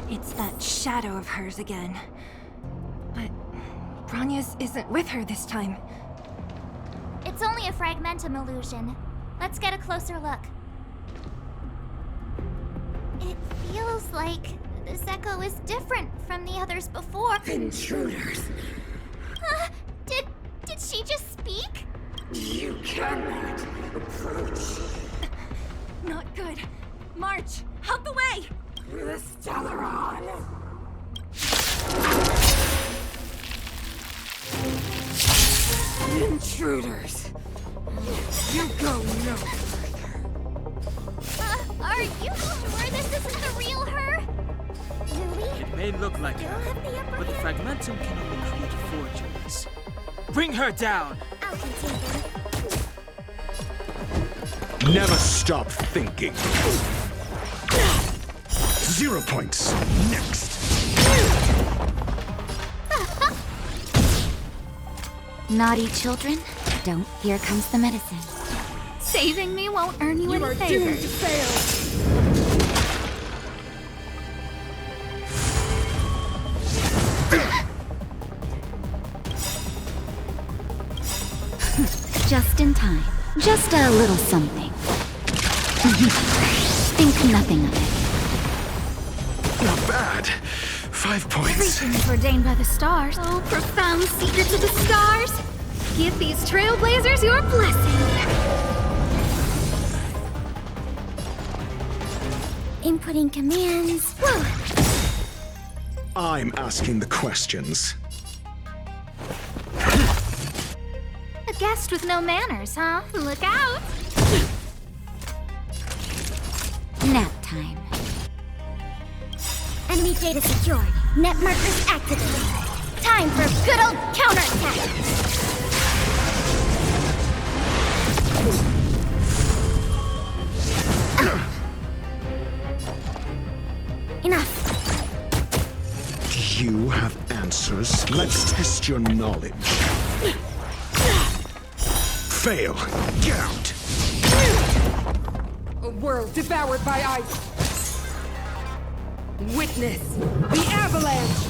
It's that shadow of hers again. But Bronya's isn't with her this time. It's only a fragmentum illusion. Let's get a closer look. It feels like this echo is different from the others before. Intruders! Did she just speak? You cannot approach Not good. March, out the way! the Stellaron! Intruders! You go no further. Are you sure this isn't the real her? Lily? It may look like Still her, have the upper but the hand? fragmentum can only create forgeries. Bring her down! I'll contain them. Never stop thinking. 0 points. Next. Naughty children, don't. Here comes the medicine. Saving me won't earn you, any favors. Doomed to fail! Just in time. Just a little something. Think nothing of it. Not bad. 5 points. Everything is ordained by the stars. Oh, profound secrets of the stars. Give these trailblazers your blessing. Inputting commands. Whoa! I'm asking the questions. A guest with no manners, huh? Look out! Nap time. Enemy data secured. Net markers activated. Time for a good old counterattack. Enough. Do you have answers? Let's test your knowledge. Fail. Get out. A world devoured by ice. Witness the avalanche!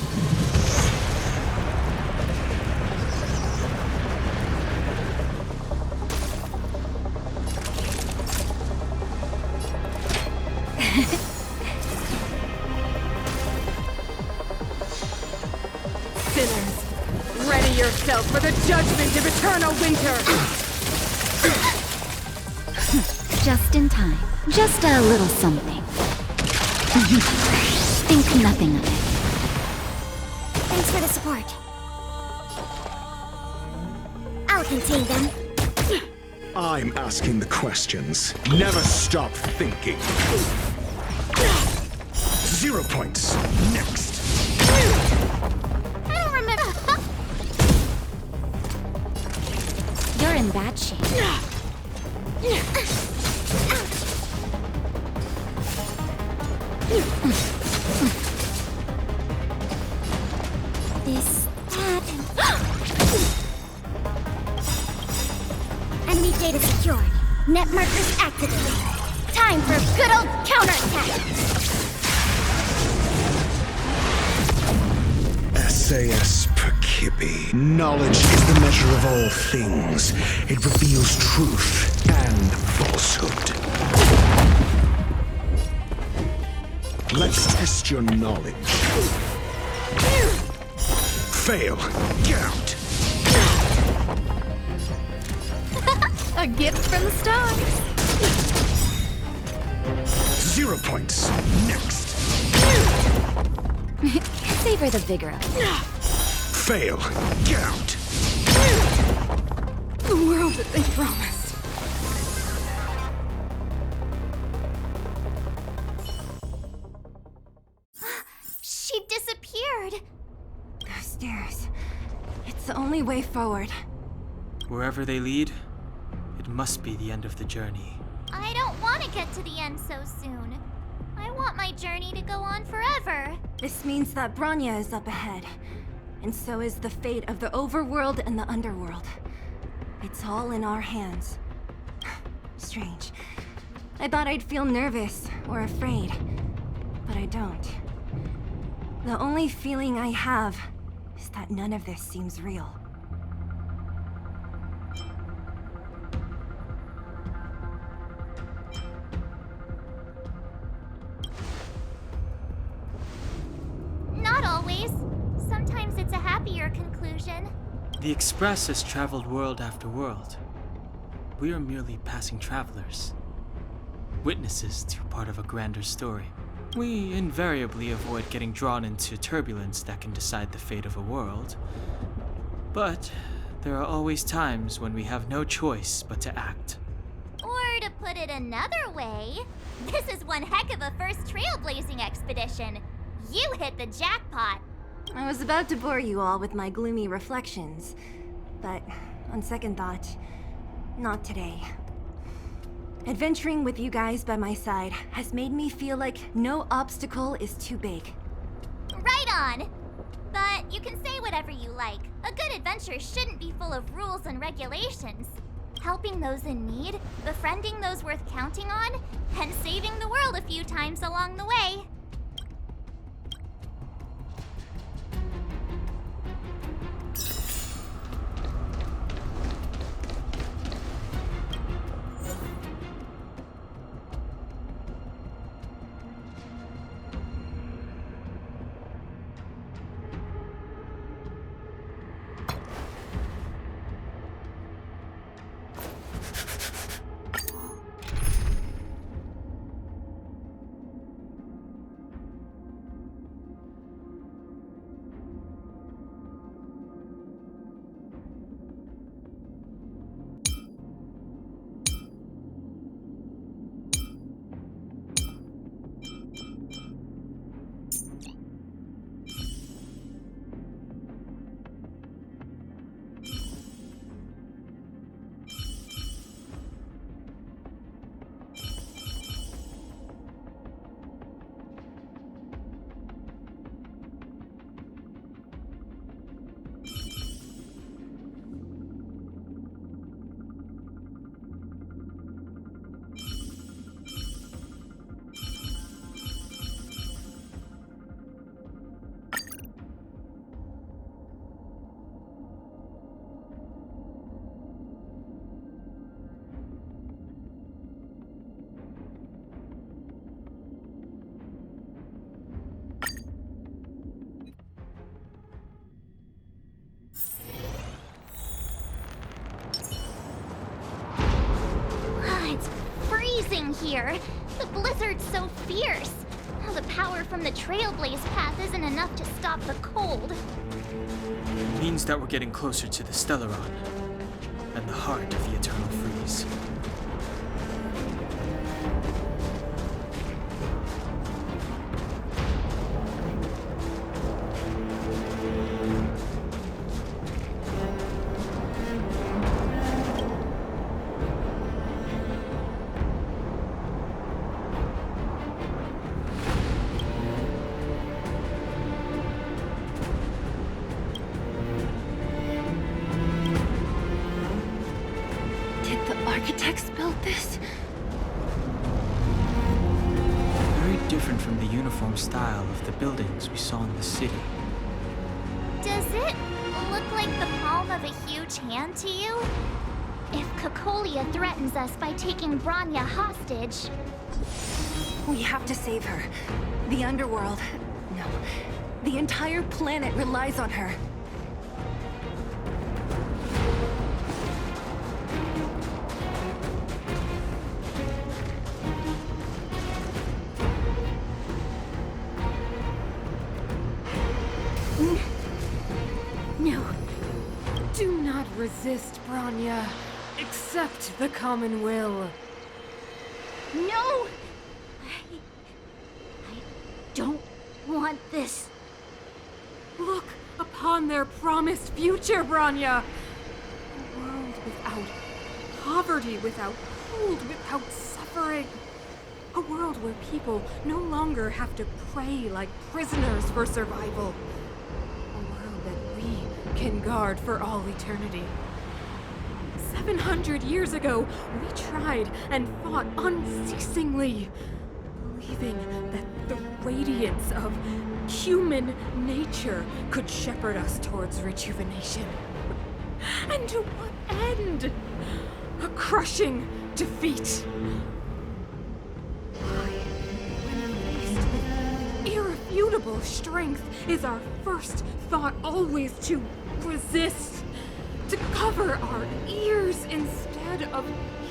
Sinners, ready yourself for the judgment of eternal winter! Just in time. Just a little something. Think nothing of it. Thanks for the support. I'll contain them. I'm asking the questions. Never stop thinking. 0 points. Next. I don't remember. You're in bad shape. This, that, enemy data secured. Net markers activated. Time for a good old counterattack. SAS Perkibi. Knowledge is the measure of all things. It reveals truth and falsehood. Let's test your knowledge. Fail. Get out. A gift from the stars. 0 points. Next. Savor the vigor of it. Fail. Get out. The world that they promised. She disappeared. Those stairs. It's the only way forward. Wherever they lead, it must be the end of the journey. I don't want to get to the end so soon. I want my journey to go on forever. This means that Bronya is up ahead. And so is the fate of the overworld and the underworld. It's all in our hands. Strange. I thought I'd feel nervous or afraid, but I don't. The only feeling I have is that none of this seems real. Not always. Sometimes it's a happier conclusion. The Express has traveled world after world. We are merely passing travelers, witnesses to part of a grander story. We invariably avoid getting drawn into turbulence that can decide the fate of a world. But there are always times when we have no choice but to act. Or to put it another way, this is one heck of a first trailblazing expedition. You hit the jackpot. I was about to bore you all with my gloomy reflections, but on second thought, not today. Adventuring with you guys by my side has made me feel like no obstacle is too big. Right on. But you can say whatever you like. A good adventure shouldn't be full of rules and regulations. Helping those in need, befriending those worth counting on, and saving the world a few times along the way. It's freezing here. The blizzard's so fierce. The power from the Trailblaze path isn't enough to stop the cold. It means that we're getting closer to the Stellaron, and the heart of the Eternal Freeze. Architects built this? Very different from the uniform style of the buildings we saw in the city. Does it look like the palm of a huge hand to you? If Cocolia threatens us by taking Bronya hostage... We have to save her. The underworld... No. The entire planet relies on her. No. Do not resist, Bronya. Accept the common will. No! I don't want this. Look upon their promised future, Bronya. A world without poverty, without cold, without suffering. A world where people no longer have to pray like prisoners for survival. A world that we can guard for all eternity. 700 years ago, we tried and fought unceasingly, believing that the radiance of human nature could shepherd us towards rejuvenation. And to what end? A crushing defeat. Why, when faced with irrefutable strength, is our first thought always to resist, to cover our ears instead of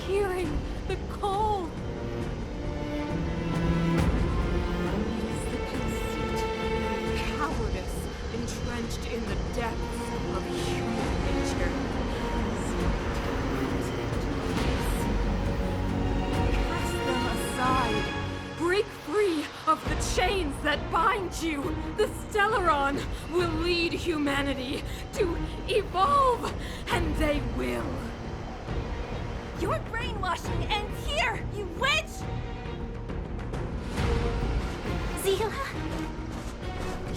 hearing the call? It is the conceit, cowardice entrenched in the depths of human nature. Cast them aside. Break free of the chains that bind you. The Stellaron will lead humanity to evolve, and they will. Your brainwashing ends here, you witch! Zila?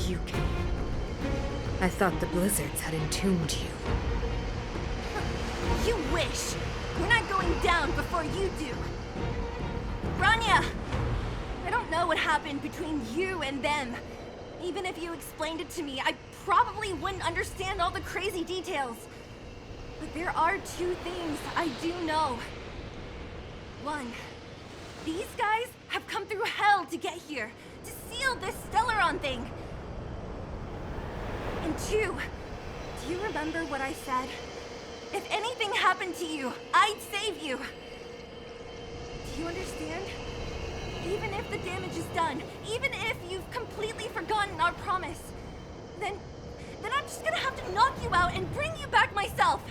You came. I thought the blizzards had entombed you. You wish! We're not going down before you do! Rania! I don't know what happened between you and them. Even if you explained it to me, I probably wouldn't understand all the crazy details. But there are two things I do know. One, these guys have come through hell to get here, to seal this Stellaron thing. And two, do you remember what I said? If anything happened to you, I'd save you. Do you understand? Even if the damage is done, even if you've completely forgotten our promise, then I'm just gonna have to knock you out and bring you back myself.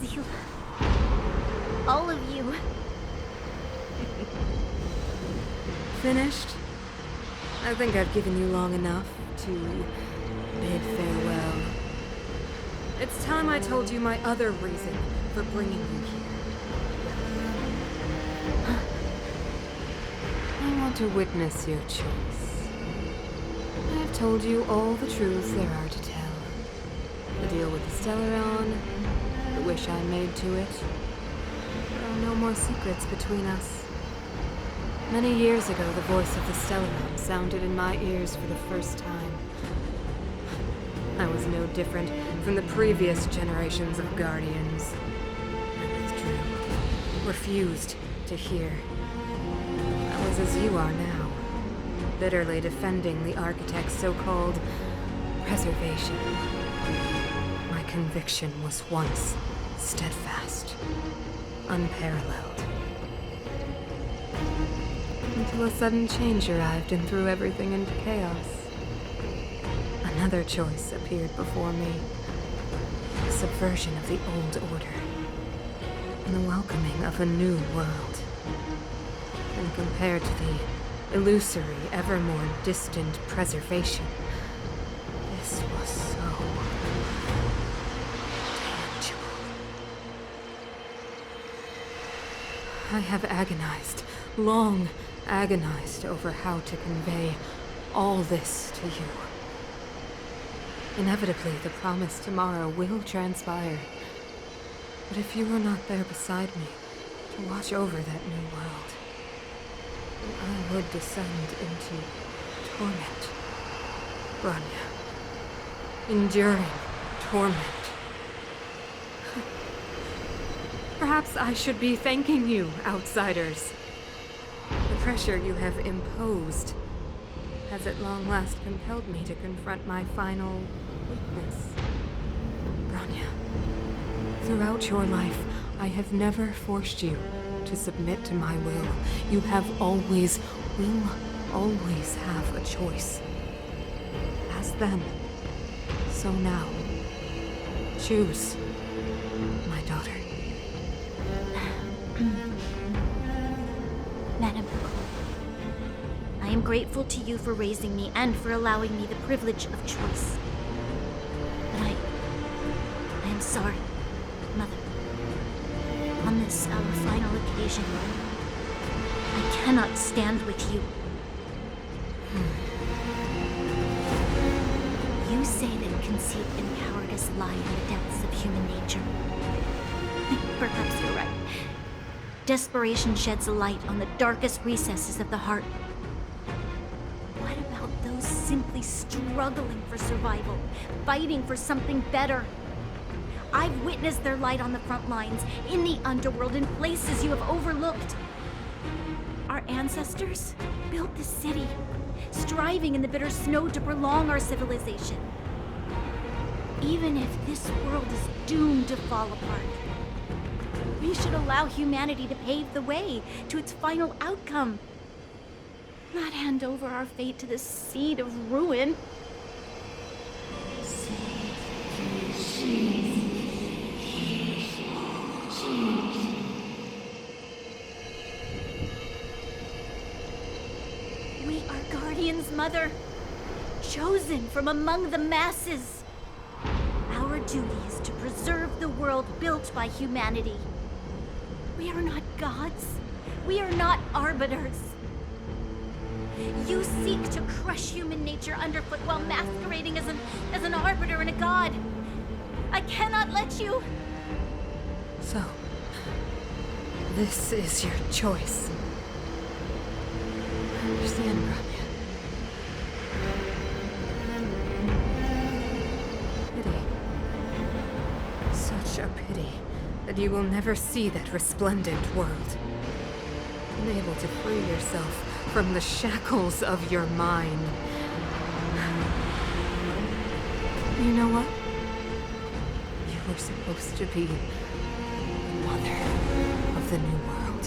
Zila. All of you. Finished? I think I've given you long enough to bid farewell. It's time I told you my other reason for bringing you here. I want to witness your choice. I have told you all the truths there are to tell. The deal with the Stellaron, the wish I made to it. There are no more secrets between us. Many years ago, the voice of the Stellaron sounded in my ears for the first time. I was no different from the previous generations of Guardians. I withdrew, refused to hear. I was as you are now, bitterly defending the Architect's so-called preservation. My conviction was once steadfast, unparalleled. Until a sudden change arrived and threw everything into chaos. Another choice appeared before me. The subversion of the old order. And the welcoming of a new world. And compared to the illusory, ever more distant preservation, this was so tangible. I have agonized, long agonized over how to convey all this to you. Inevitably, the promised tomorrow will transpire. But if you are not there beside me to watch over that new world, then I would descend into torment. Rania. Enduring torment. Perhaps I should be thanking you, outsiders. The pressure you have imposed has at long last compelled me to confront my final weakness. Rania, throughout your life, I have never forced you to submit to my will. You have always, will always have a choice. As then, so now. Choose, my daughter. Madam Cocolia, I am grateful to you for raising me and for allowing me the privilege of choice. But I am sorry, Mother. On this, our final occasion, I cannot stand with you. You say that conceit and cowardice lie in the depths of human nature. Perhaps you're right. Desperation sheds a light on the darkest recesses of the heart. What about those simply struggling for survival, fighting for something better? I've witnessed their light on the front lines, in the underworld, in places you have overlooked. Our ancestors built this city, striving in the bitter snow to prolong our civilization. Even if this world is doomed to fall apart, we should allow humanity to pave the way to its final outcome. Not hand over our fate to the seed of ruin. We are guardians, Mother, chosen from among the masses. Our duty is to preserve the world built by humanity. We are not gods. We are not arbiters. You seek to crush human nature underfoot while masquerading as an arbiter and a god. I cannot let you. So, this is your choice. I understand, Bronya. Pity. Such a pity that you will never see that resplendent world. Unable to free yourself from the shackles of your mind. You know what? You were supposed to be the mother of the new world.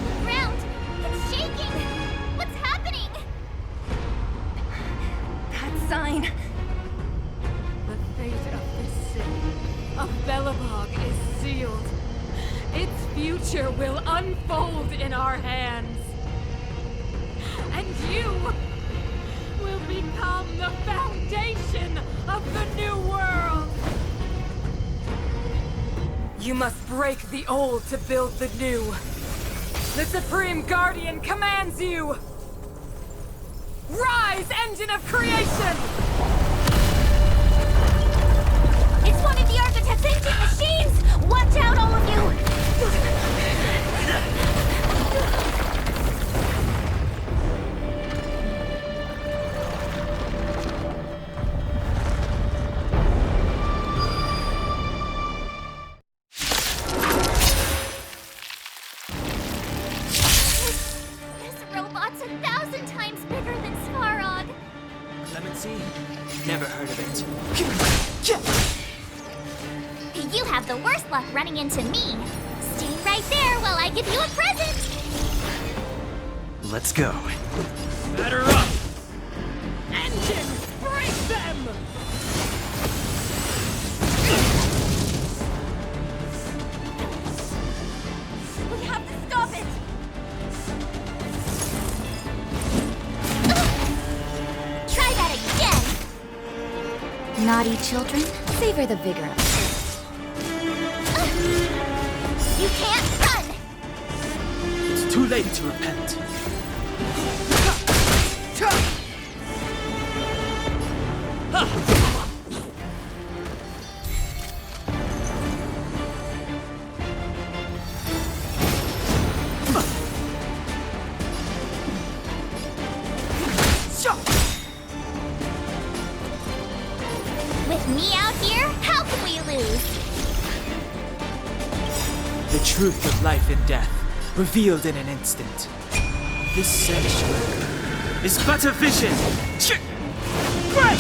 The ground! It's shaking! What's happening? That sign. The fate of this city, of Belobog, is sealed. Its future will unfold in our hands. And you will become the foundation of the new world. You must break the old to build the new. The Supreme Guardian commands you! Rise, engine of creation! It's one of the Architect's ancient machines! Watch out, all of you! This robot's 1,000 times bigger than Svarog. Clemency? Never heard of it. You have the worst luck running into me. Stay right there while I give you a present. Let's go. Batter up! Engine, break them! We have to stop it. Try that again. Naughty children, savor the vigor of it. You can't run. It's too late to repent. With me out here, how can we lose? The truth of life and death, revealed in an instant. This sanctuary is but a vision. Break!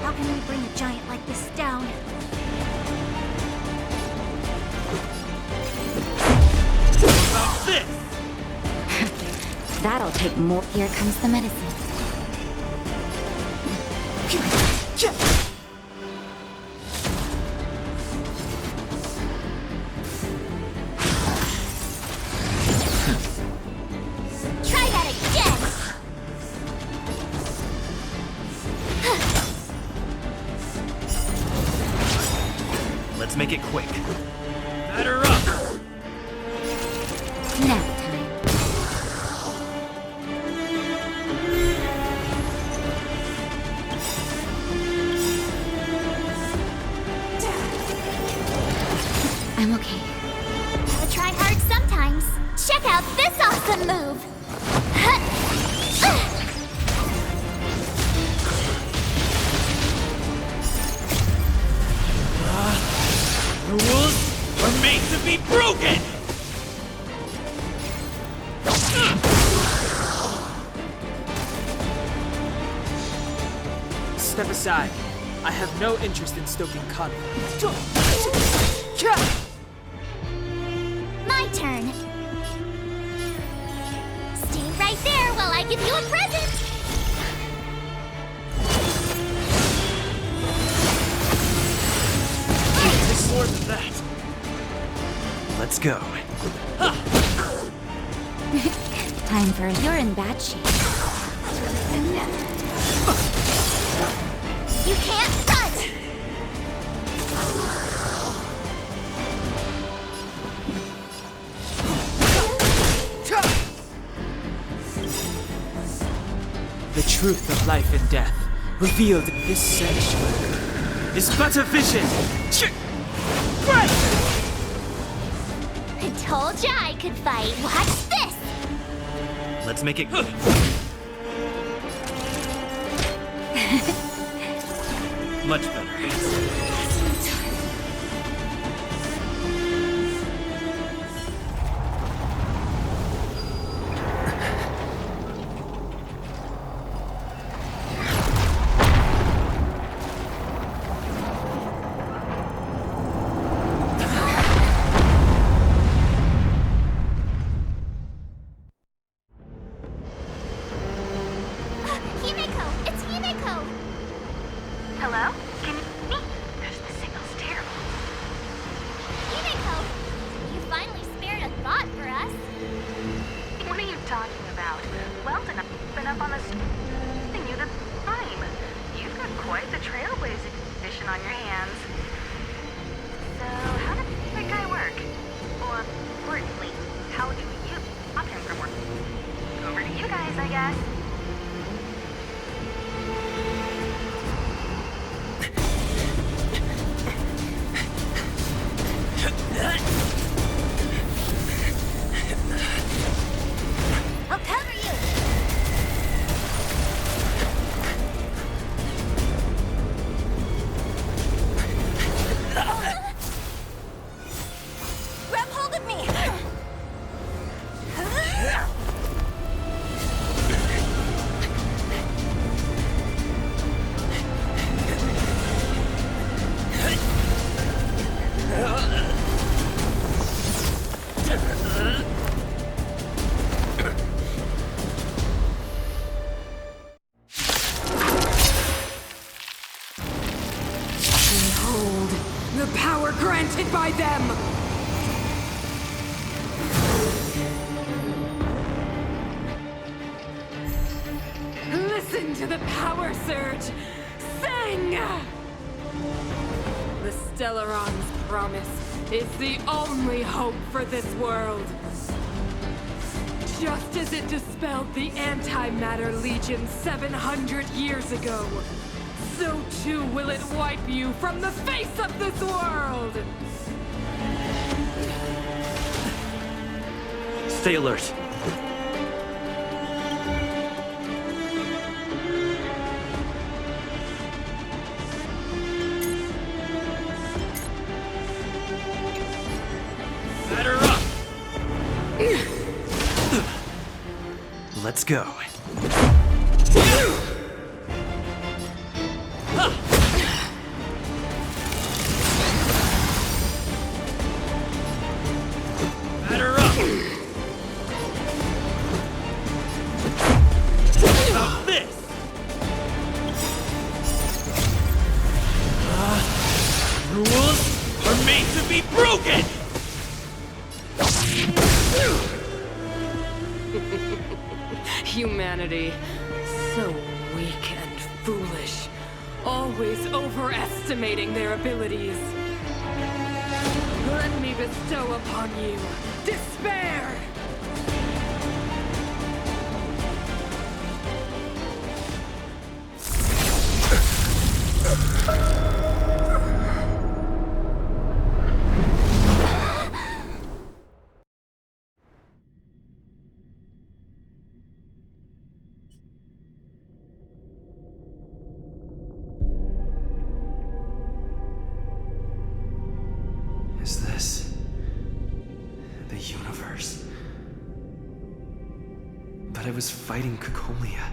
How can we bring a giant like this down? About this! That'll take more. Here comes the medicine. Try that again. Let's make it quick. Batter up! Nap time. I'm okay. Gotta try hard sometimes. Check out this awesome move! Rules are made to be broken! Step aside. I have no interest in stoking conflict. My turn. Stay right there while I give you a present! It's more than that. Let's go. Time for you're in bad shape. You can't front! The truth of life and death, revealed in this sanctuary, is but a vision. I told ya I could fight. Watch this! Let's make it. Much better. Himeko! It's Himeko! Hello? Can you hear me? The signal's terrible. Himeko! You finally spared a thought for us. What are you talking about? Weldon, I've been up on the thing you the time. You've got quite the trailblazing mission on your hands. So, how does that guy work? Or, importantly, how do you stop him from working? Over to you guys, I guess. I'll cover you! Grab hold of me! Behold, the power granted by them! Listen to the power surge! Sing! The Stellaron's promise is the only hope for this world. Just as it dispelled the Antimatter Legion 700 years ago, so too will it wipe you from the face of this world! Stay alert. Batter up! Let's go. Batter up! About this! Rules are made to be broken! Humanity, so weak and foolish, always overestimating their abilities. Let me bestow upon you despair! the universe. But I was fighting Cocolia.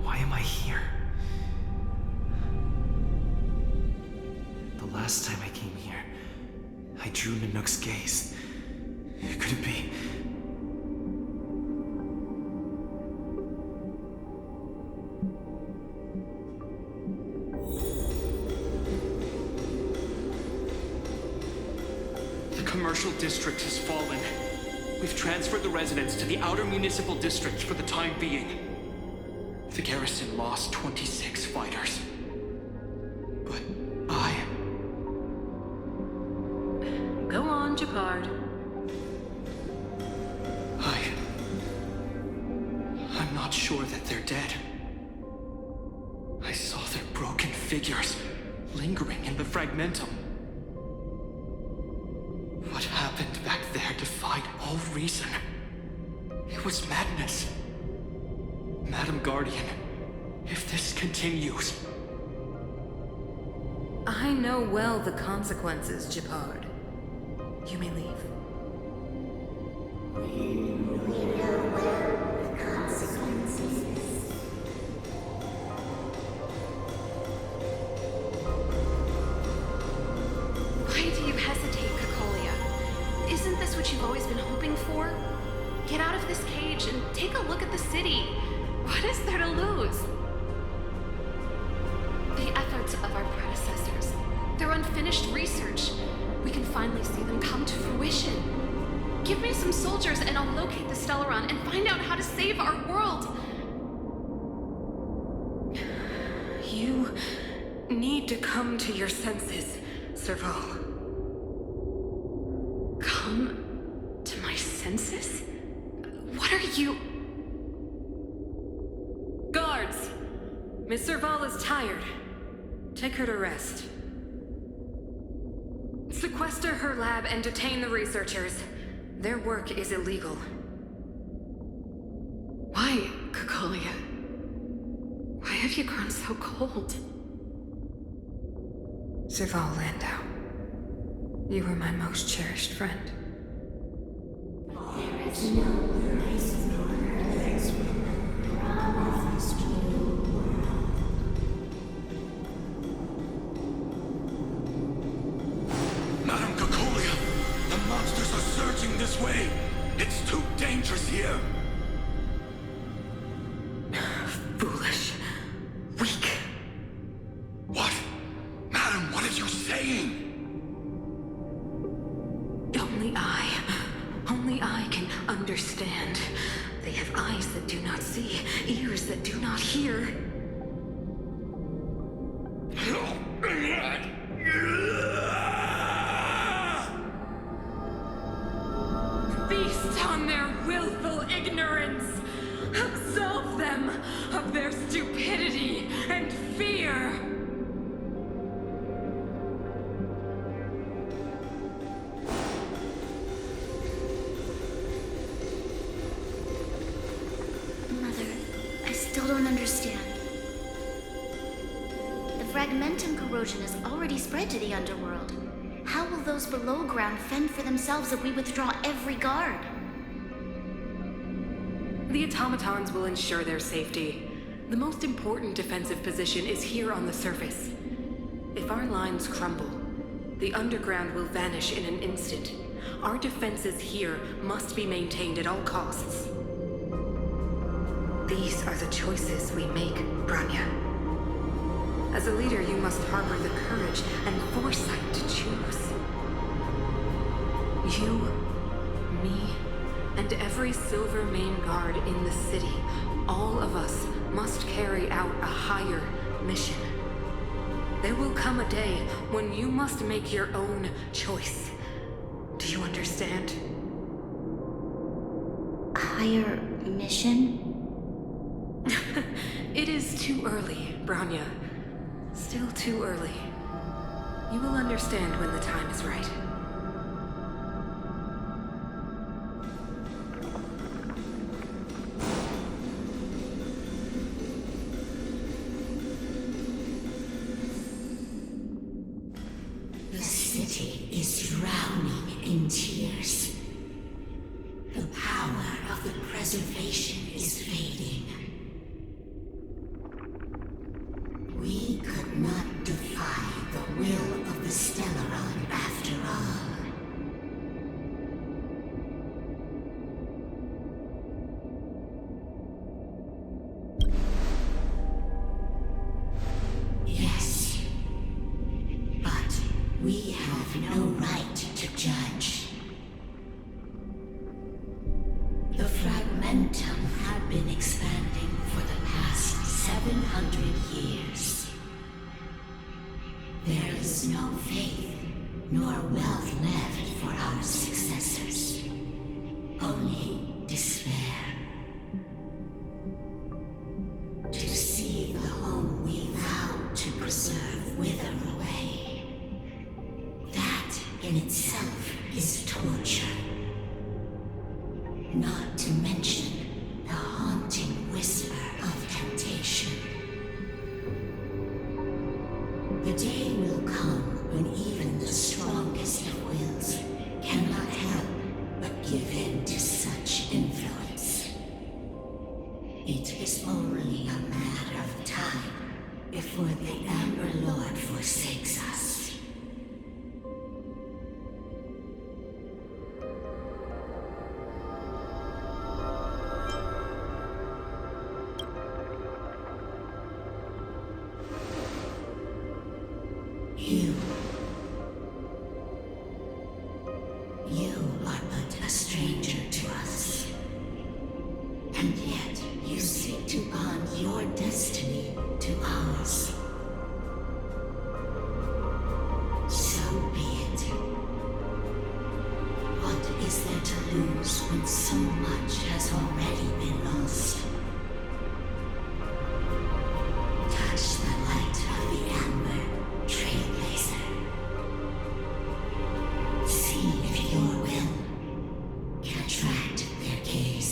Why am I here? The last time I came here, I drew Nanook's gaze. Could it be? The commercial district has fallen. We've transferred the residents to the outer municipal district for the time being. The garrison lost 26 fighters. But Go on, Japard. I'm not sure that they're dead. I saw their broken figures lingering in the fragmentum. What happened back there defied all reason. It was madness. Madam Guardian, if this continues... I know well the consequences, Japard. You may leave. Why do you hesitate, Cocolia? Isn't this what you've always been hoping for? Get out of this cage and take a look at the city. What is there to lose? The efforts of our predecessors, their unfinished research, we can finally see them come to fruition. Give me some soldiers and I'll locate the Stellaron and find out how to save our world. You need to come to your senses, Serval. Come to my senses? What are you... Guards! Miss Serval is tired. Take her to rest. Sequester her lab and detain the researchers. Their work is illegal. Why, Cocolia? Why have you grown so cold? Serval Landau. You were my most cherished friend. Madam Cocolia, the monsters are surging this way. It's too dangerous here. Foolish. Weak. What? Madam, what are you saying? Only I can understand. They have eyes that do not see, ears that do not hear. Feast on their willful ignorance! Absolve them of their stupidity and fear! Mother, I still don't understand. The fragmentum corrosion has already spread to the underworld. How will those below ground fend for themselves if we withdraw every guard? The automatons will ensure their safety. The most important defensive position is here on the surface. If our lines crumble, the underground will vanish in an instant. Our defenses here must be maintained at all costs. These are the choices we make, Branya. As a leader, you must harbor the courage and foresight to choose. You, me, and every Silver Main Guard in the city, all of us must carry out a higher mission. There will come a day when you must make your own choice. Do you understand? Higher mission? It is too early, Branya. Still too early. You will understand when the time is right. The city is drowning in tears. preservation is fading. We could not defy the will of the Stellaron after all. Yes, but we have no right to judge. The fragmentum had been expanding for the past 700 years. There is no faith nor wealth left for our successors. Only despair. To see the home we vowed to preserve wither away. That in itself is torture. Not to mention the haunting whisper of temptation. The day will come when even the strongest of wills cannot help but give in to such influence. It is only a matter of time before the Amber Lord forsakes us. You are but a stranger to us. And yet you seek to bond your destiny to ours. So be it. What is there to lose when so much has already been lost? Touch the light of the Amber, Trailblazer. See if your will can attract their gaze.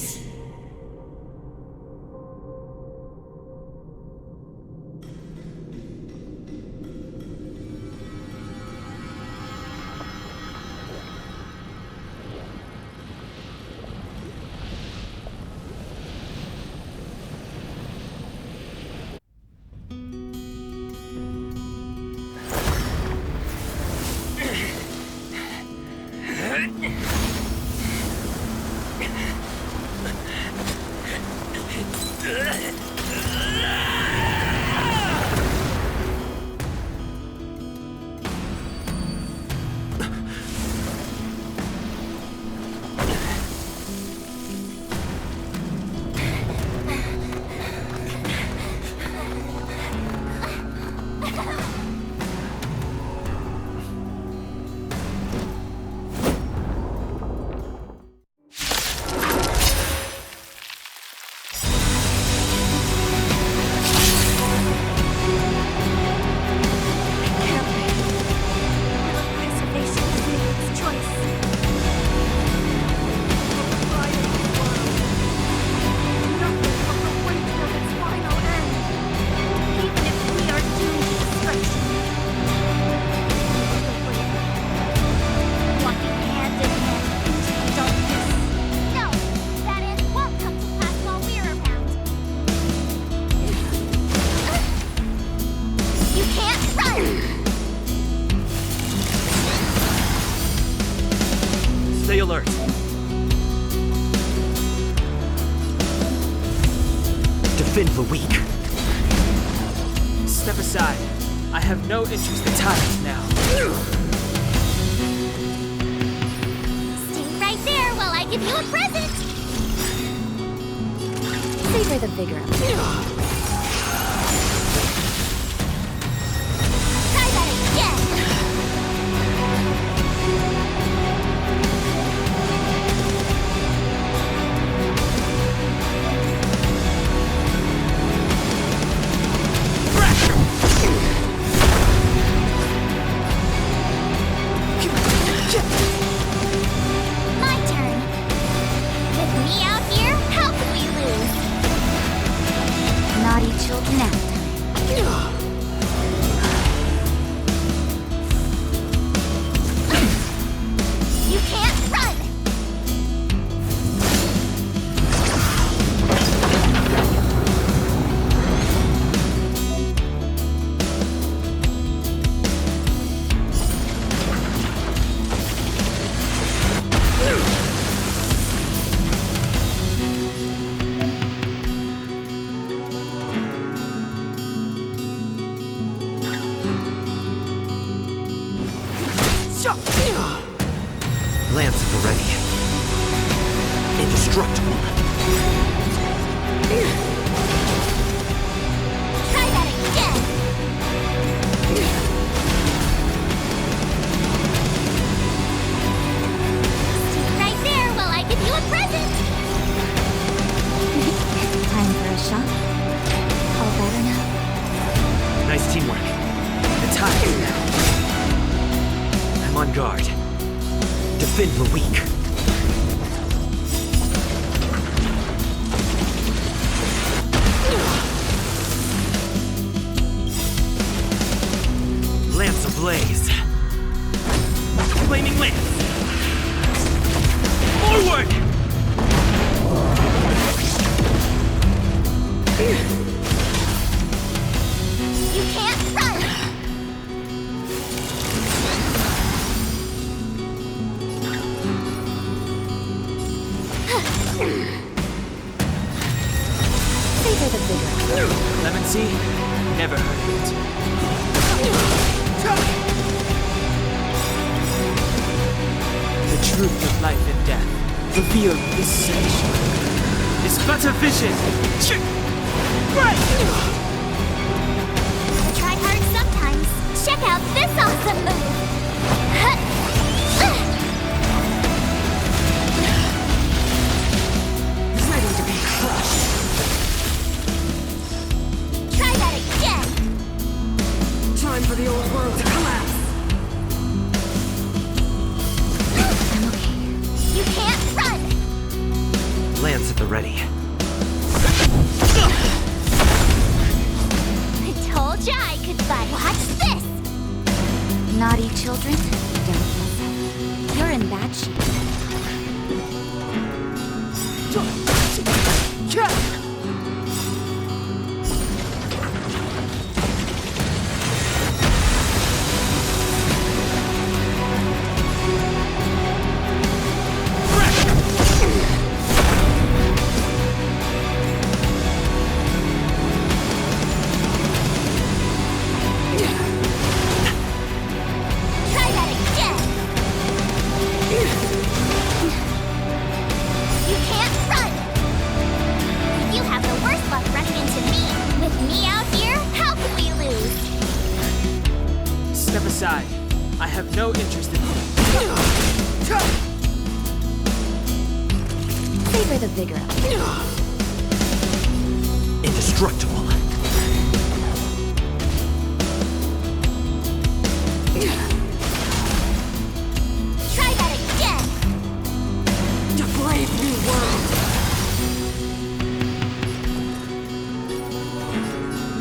Stay alert. Defend the weak. Step aside. I have no interest in tyrants now. Stay right there while I give you a present! Savor the vigor of it. Try that again! My turn. With me out here, how could we lose? Indestructible. Try that again! Stay right there while I give you a present! Time for a shot. All better now? Nice teamwork. The time is now. I'm on guard. Defend the weak. Lance ablaze. Flaming lance. Forward! You can't run! Favor the vigor. Lemon Sea? Never heard of it. The truth of life and death, revealed this century, is but a vision. Right! I try hard sometimes. Check out this awesome move! Ready to be crushed. Try that again! Time for the old world to collapse. I'm okay. You can't run! Lance at the ready. I told ya I could fight. Watch this! Naughty children, don't listen. You're in bad shape. Try that again! You can't run! You have the worst luck running into me. With me out here, how can we lose? Step aside. I have no interest in Favor the vigor. Indestructible. Try that again! To brave new world.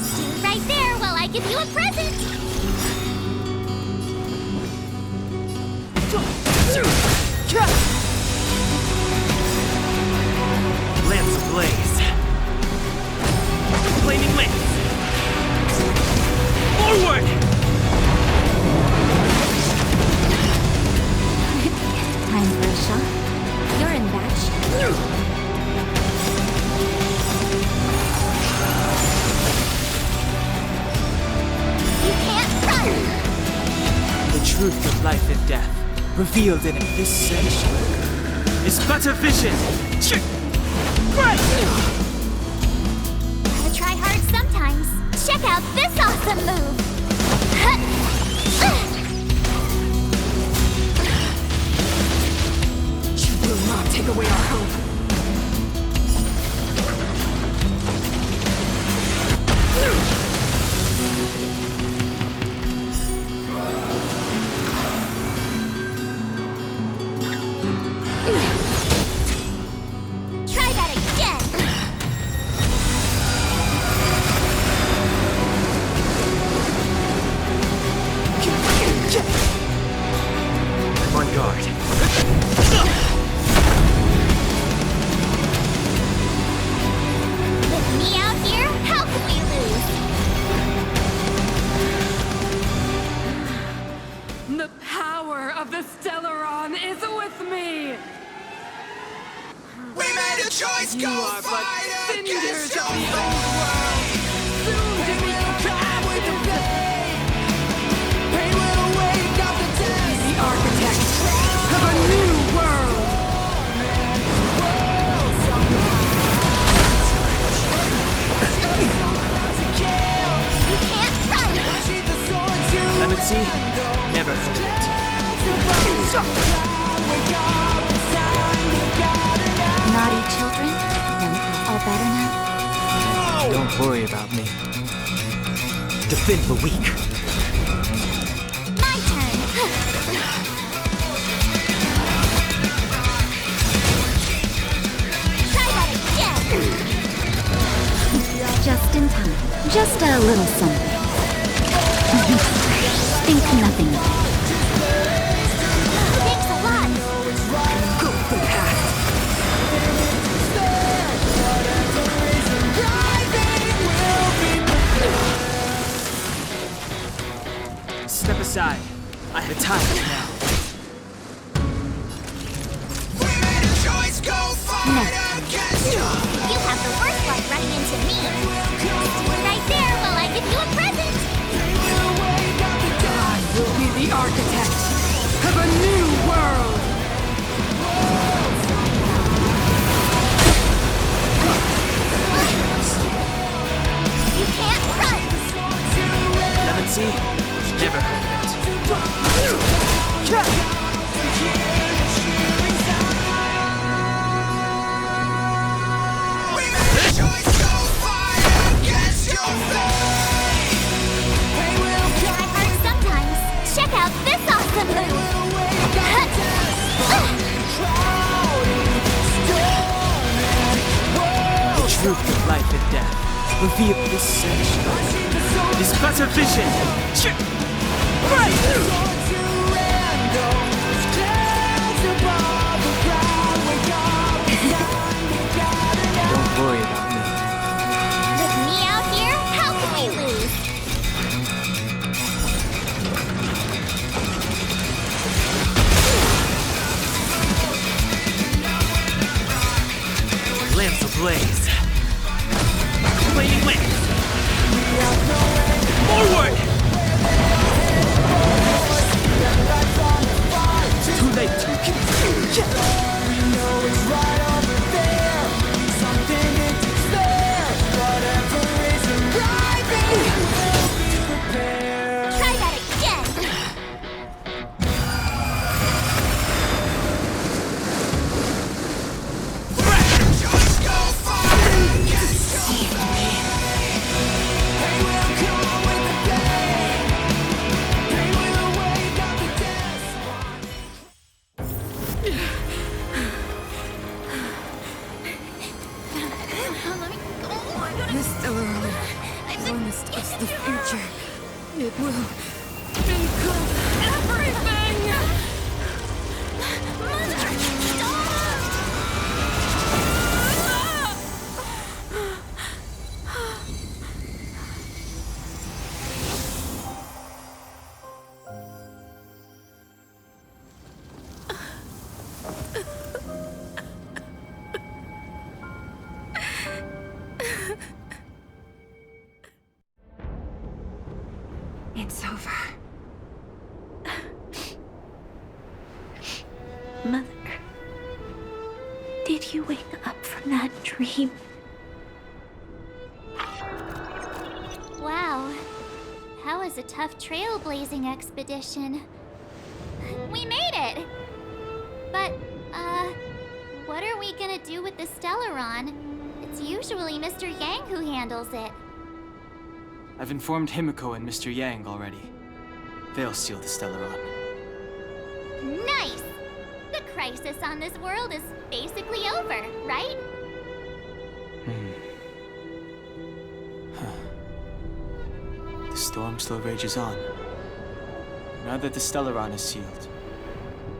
Stay right there while I give you a present! Lance ablaze. Flaming lance. Forward! Time for a shot. You're in bad shape. You can't run! the truth of life and death, revealed in this century, is but a vision. Right! Gotta try hard sometimes. Check out this awesome move! You will not take away our hope. Try that again! I'm on guard. With me out here, how can we lose? The power of the Stellaron is with me! We made a choice, You go are but fight cinders against of your the old world, soon to be covered with the flame. Pain will wake up the dead, the architect of a new world. Clemency? Never heard of it. Naughty children? No, all better now? Don't worry about me. Defend the weak. My turn. Try that again. Just in time. Just a little something. Think nothing of it. Thanks a lot. Step aside. I have time now. You have the worst luck running into me. Right there while I give you a present. I will be the architect of a new world! You can't run. Clemency? Never heard of it. I've heard sometimes. Check out this awesome move. The truth of life and death. Reveal this search. It is but a vision. Right! Don't worry about me. With me out here, how can we lose? Lamps ablaze. Flaming wind. Forward! Too late to Try that again. This Stellaron, honest is the future. It will become everything! Mother, stop! It's over. Mother, did you wake up from that dream? Wow. That was a tough trailblazing expedition. We made it! But, what are we gonna do with the Stellaron? It's usually Mr. Yang who handles it. I've informed Himiko and Mr. Yang already. They'll seal the Stellaron. Nice! The crisis on this world is basically over, right? The storm still rages on. Now that the Stellaron is sealed,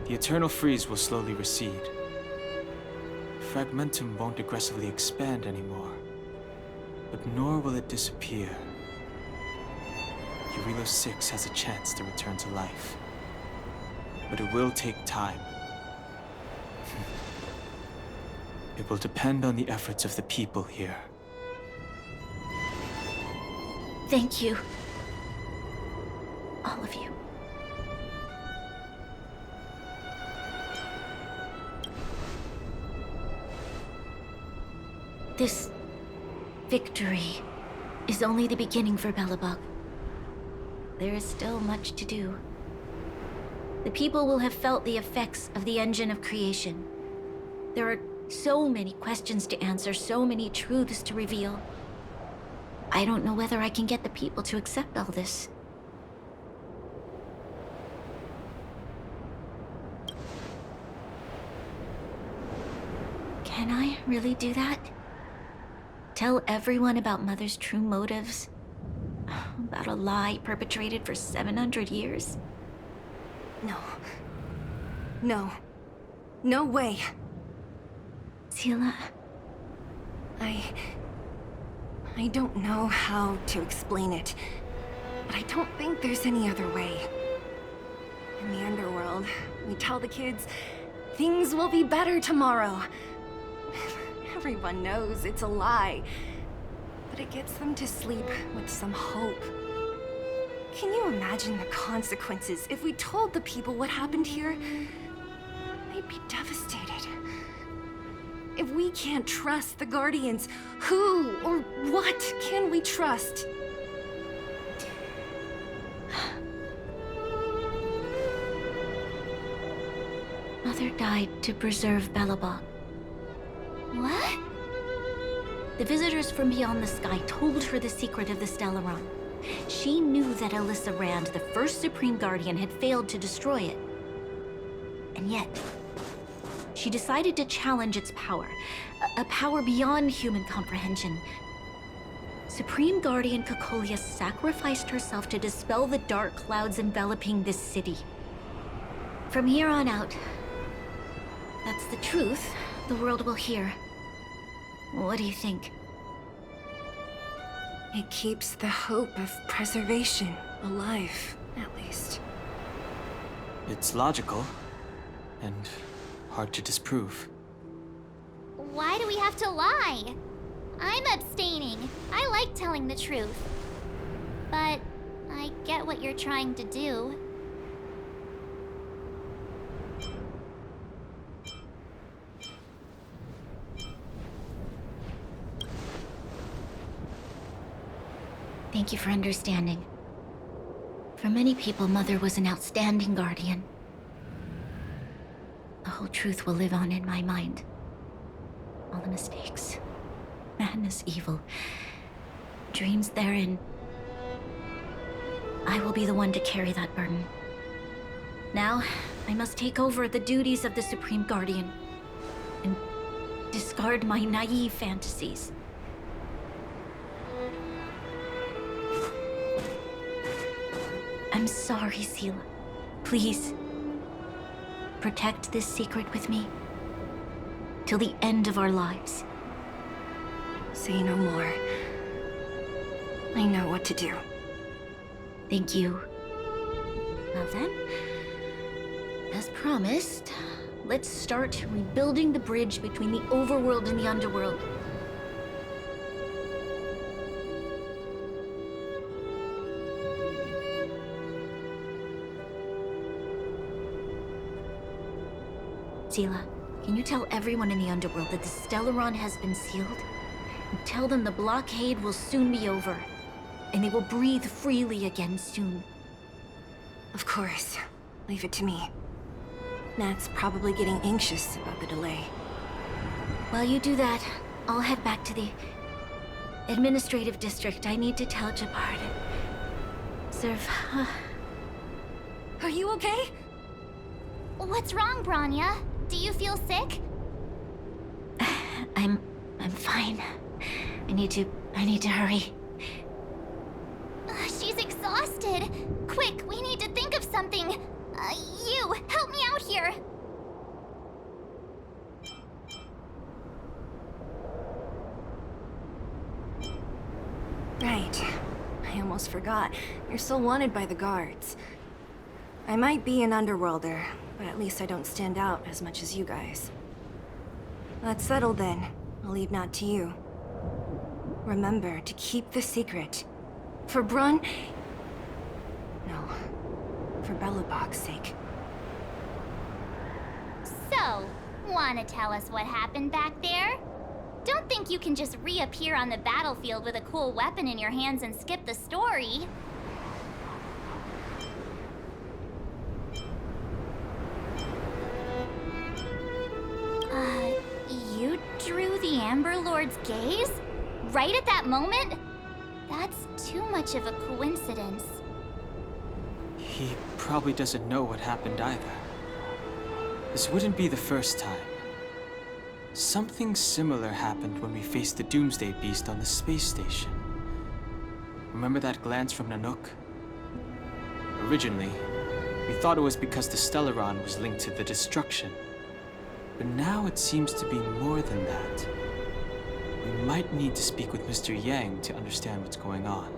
the eternal freeze will slowly recede. Fragmentum won't aggressively expand anymore, but nor will it disappear. Urilo 6 has a chance to return to life, but it will take time. It will depend on the efforts of the people here. Thank you. All of you. This victory is only the beginning for Belobog. there is still much to do. The people will have felt the effects of the engine of creation. There are so many questions to answer, so many truths to reveal. I don't know whether I can get the people to accept all this. Can I really do that? Tell everyone about Mother's true motives? About a lie perpetrated for 700 years? No. No. No way. Seele, I don't know how to explain it, but I don't think there's any other way. In the underworld, we tell the kids, things will be better tomorrow. Everyone knows it's a lie, but it gets them to sleep with some hope. Can you imagine the consequences if we told the people what happened here? They'd be devastated. If we can't trust the Guardians, who or what can we trust? Mother died to preserve Belobog. What? The visitors from beyond the sky told her the secret of the Stellaron. She knew that Alyssa Rand, the first Supreme Guardian, had failed to destroy it. And yet, she decided to challenge its power, a power beyond human comprehension. Supreme Guardian Cocolia sacrificed herself to dispel the dark clouds enveloping this city. From here on out, that's the truth the world will hear. What do you think? It keeps the hope of preservation alive, at least. It's logical, and hard to disprove. Why do we have to lie? I'm abstaining. I like telling the truth. But I get what you're trying to do. Thank you for understanding. For many people, Mother was an outstanding guardian. The whole truth will live on in my mind. All the mistakes, madness, evil, dreams therein. I will be the one to carry that burden. Now, I must take over the duties of the Supreme Guardian and discard my naive fantasies. I'm sorry, Seele. Please, protect this secret with me till the end of our lives. Say no more. I know what to do. Thank you. Now then, as promised, let's start rebuilding the bridge between the overworld and the underworld. Seele, can you tell everyone in the underworld that the Stellaron has been sealed? And tell them the blockade will soon be over, and they will breathe freely again soon. Of course. Leave it to me. Nat's probably getting anxious about the delay. While you do that, I'll head back to the administrative district. I need to tell Jabbar to serve. Are you okay? What's wrong, Bronya? Do you feel sick? I'm fine. I need to hurry. She's exhausted. Quick, we need to think of something. You, help me out here. Right. I almost forgot. You're still wanted by the guards. I might be an underworlder, but at least I don't stand out as much as you guys. That's settled then. I'll leave Nat to you. Remember to keep the secret. For Brun... No. For Belobog's sake. So, wanna tell us what happened back there? Don't think you can just reappear on the battlefield with a cool weapon in your hands and skip the story. through the Amber Lord's gaze? Right at that moment? That's too much of a coincidence. He probably doesn't know what happened either. This wouldn't be the first time. Something similar happened when we faced the Doomsday Beast on the space station. Remember that glance from Nanook? Originally, we thought it was because the Stellaron was linked to the destruction. But now it seems to be more than that. We might need to speak with Mr. Yang to understand what's going on.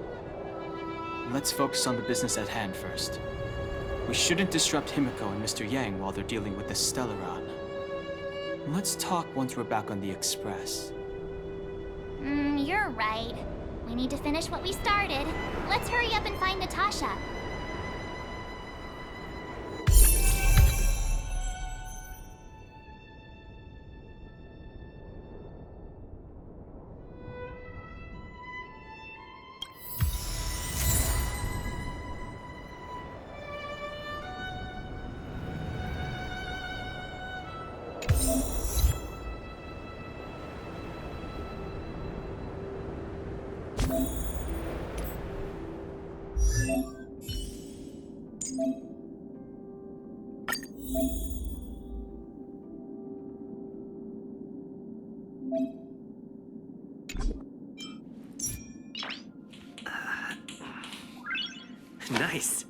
Let's focus on the business at hand first. We shouldn't disrupt Himiko and Mr. Yang while they're dealing with the Stellaron. Let's talk once we're back on the Express. You're right. We need to finish what we started. Let's hurry up and find Natasha. Nice.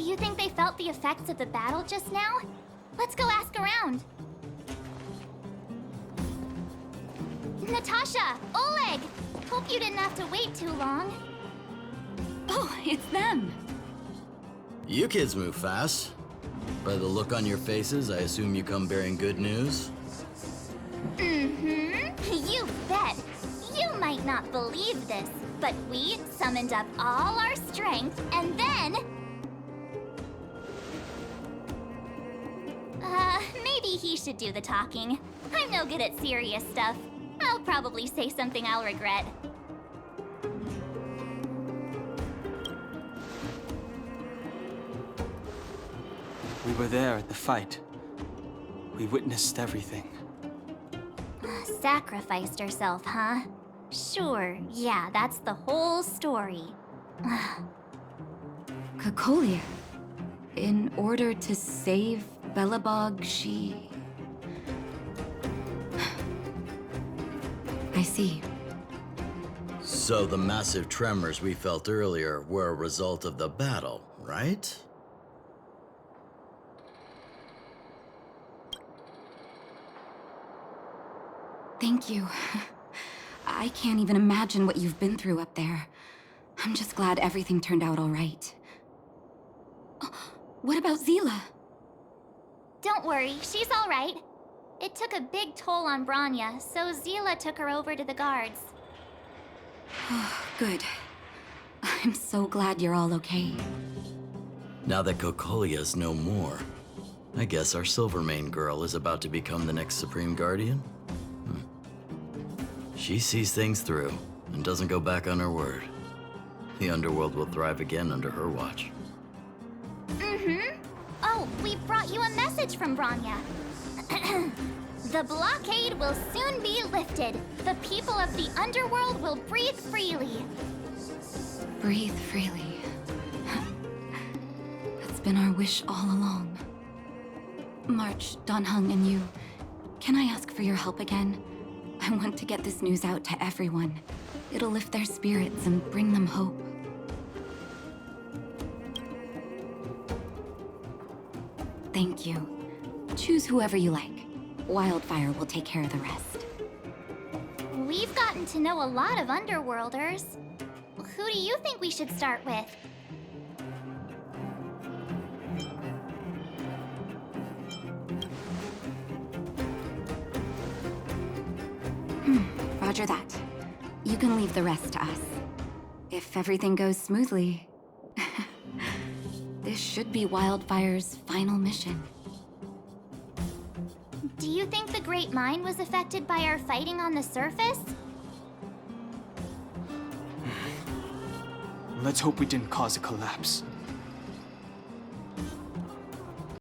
you think they felt the effects of the battle just now? Let's go ask around. Natasha! Oleg! Hope you didn't have to wait too long. Oh, it's them. You kids move fast. By the look on your faces, I assume you come bearing good news? Mm-hmm. You bet. You might not believe this, but we summoned up all our strength and then... maybe he should do the talking. I'm no good at serious stuff. I'll probably say something I'll regret. We were there at the fight. We witnessed everything. Sacrificed herself, huh? Sure, yeah, that's the whole story. Cocolia. In order to save Belobog, she... I see. So the massive tremors we felt earlier were a result of the battle, right? Thank you. I can't even imagine what you've been through up there. I'm just glad everything turned out all right. Oh, what about Zila? Don't worry, she's all right. It took a big toll on Branya, so Zila took her over to the guards. Good. I'm so glad you're all okay. Now that Cocolia's no more, I guess our Silvermane girl is about to become the next Supreme Guardian? She sees things through and doesn't go back on her word. The underworld will thrive again under her watch. Mm-hmm. Oh, we brought you a message from Branya. The blockade will soon be lifted. The people of the underworld will breathe freely. Breathe freely. That's been our wish all along. March, Donhung, and you, can I ask for your help again? I want to get this news out to everyone. It'll lift their spirits and bring them hope. Thank you. Choose whoever you like. Wildfire will take care of the rest. We've gotten to know a lot of Underworlders. Who do you think we should start with? Roger that. You can leave the rest to us. If everything goes smoothly, this should be Wildfire's final mission. Do you think the Great Mine was affected by our fighting on the surface? Let's hope we didn't cause a collapse.